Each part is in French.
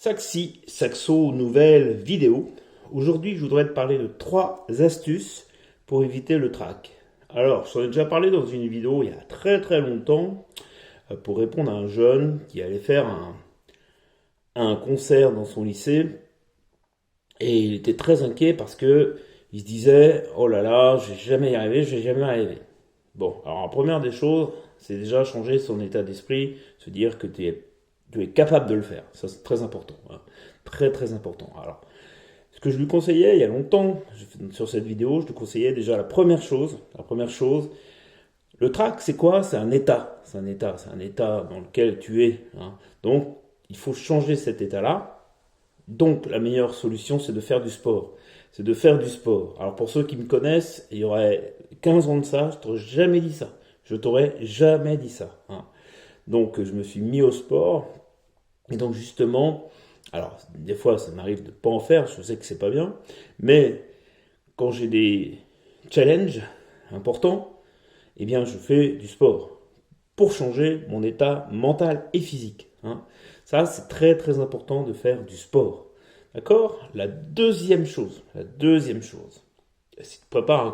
Saxi, Saxo, nouvelle vidéo. Aujourd'hui, je voudrais te parler de 3 astuces pour éviter le trac. Alors, j'en ai déjà parlé dans une vidéo il y a très longtemps pour répondre à un jeune qui allait faire un concert dans son lycée et il était très inquiet parce que il se disait oh là là, je vais jamais y arriver, je vais jamais y arriver. Bon, alors la première des choses, c'est déjà changer son état d'esprit, se dire que tu es capable de le faire. Ça, c'est très important, hein. Très important. Alors, ce que je lui conseillais il y a longtemps, sur cette vidéo, je te conseillais déjà la première chose, le trac, c'est quoi? C'est un état. C'est un état dans lequel tu es, hein. Donc, il faut changer cet état-là. Donc, la meilleure solution, c'est de faire du sport. C'est de faire du sport. Alors, pour ceux qui me connaissent, il y aurait 15 ans de ça, je t'aurais jamais dit ça. Je t'aurais jamais dit ça, hein. Donc, je me suis mis au sport. Et donc, justement, alors, des fois, ça m'arrive de ne pas en faire, je sais que c'est pas bien. Mais, quand j'ai des challenges importants, eh bien, je fais du sport pour changer mon état mental et physique, hein. Ça, c'est très important de faire du sport. D'accord? La deuxième chose, si tu prépares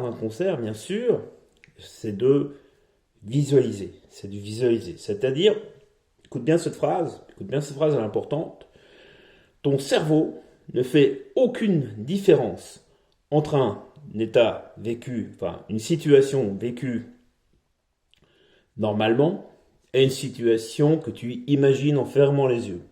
un concert, bien sûr, c'est de visualiser. C'est de visualiser. C'est-à-dire, écoute bien cette phrase, elle est importante. Ton cerveau ne fait aucune différence entre un état vécu, enfin une situation vécue normalement et une situation que tu imagines en fermant les yeux.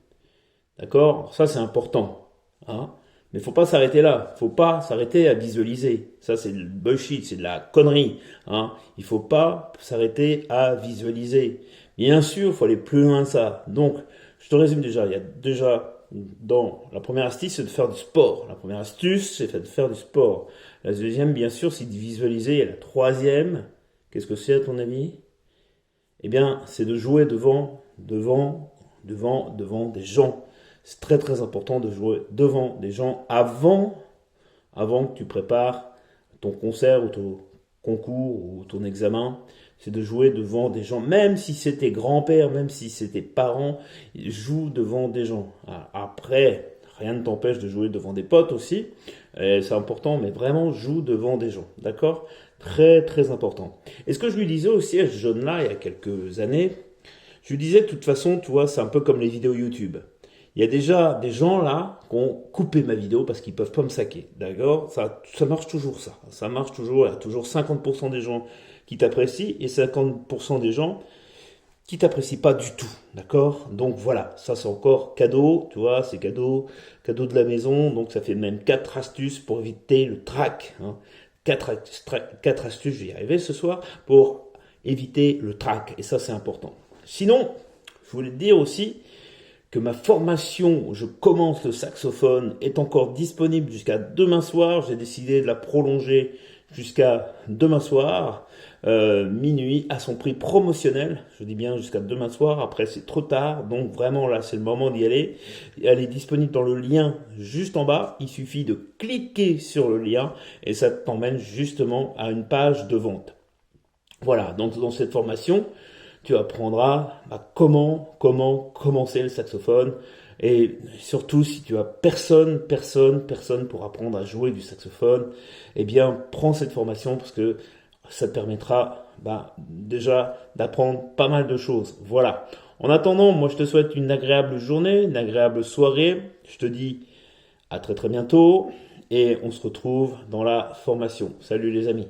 D'accord? Ça c'est important, hein? Mais il ne faut pas s'arrêter là. Il ne faut pas s'arrêter à visualiser. Ça c'est le bullshit, c'est de la connerie, hein? Il ne faut pas s'arrêter à visualiser. Bien sûr, il faut aller plus loin que ça. Donc, je te résume déjà. Il y a déjà dans la première astuce, c'est de faire du sport. La première astuce, c'est de faire du sport. La deuxième, bien sûr, c'est de visualiser. Et la troisième, qu'est-ce que c'est à ton avis? Eh bien, c'est de jouer devant des gens. C'est très important de jouer devant des gens avant que tu prépares ton concert ou ton concours ou ton examen. C'est de jouer devant des gens, même si c'est tes grands-pères, même si c'est tes parents, joue devant des gens. Après, rien ne t'empêche de jouer devant des potes aussi, c'est important, mais vraiment joue devant des gens, d'accord? Très important. Et ce que je lui disais aussi à ce jeune-là, il y a quelques années, je lui disais de toute façon, tu vois, c'est un peu comme les vidéos YouTube. Il y a déjà des gens là qui ont coupé ma vidéo parce qu'ils peuvent pas me saquer, d'accord? Ça marche toujours ça. Ça marche toujours, il y a toujours 50% des gens qui t'apprécient et 50% des gens qui t'apprécient pas du tout, d'accord? Donc voilà, ça c'est encore cadeau, tu vois, c'est cadeau de la maison, donc ça fait même 4 astuces pour éviter le trac, hein. 4 astuces, je vais y arriver ce soir, pour éviter le trac, et ça c'est important. Sinon, je voulais te dire aussi que ma formation où je commence le saxophone est encore disponible jusqu'à demain soir. J'ai décidé de la prolonger jusqu'à demain soir, minuit, à son prix promotionnel. Je dis bien jusqu'à demain soir, après c'est trop tard, donc vraiment là c'est le moment d'y aller. Elle est disponible dans le lien juste en bas, il suffit de cliquer sur le lien et ça t'emmène justement à une page de vente. Voilà, donc dans cette formation, tu apprendras comment commencer le saxophone. Et surtout, si tu as personne pour apprendre à jouer du saxophone, eh bien, prends cette formation parce que ça te permettra déjà d'apprendre pas mal de choses. Voilà. En attendant, moi, je te souhaite une agréable journée, une agréable soirée. Je te dis à très bientôt et on se retrouve dans la formation. Salut les amis.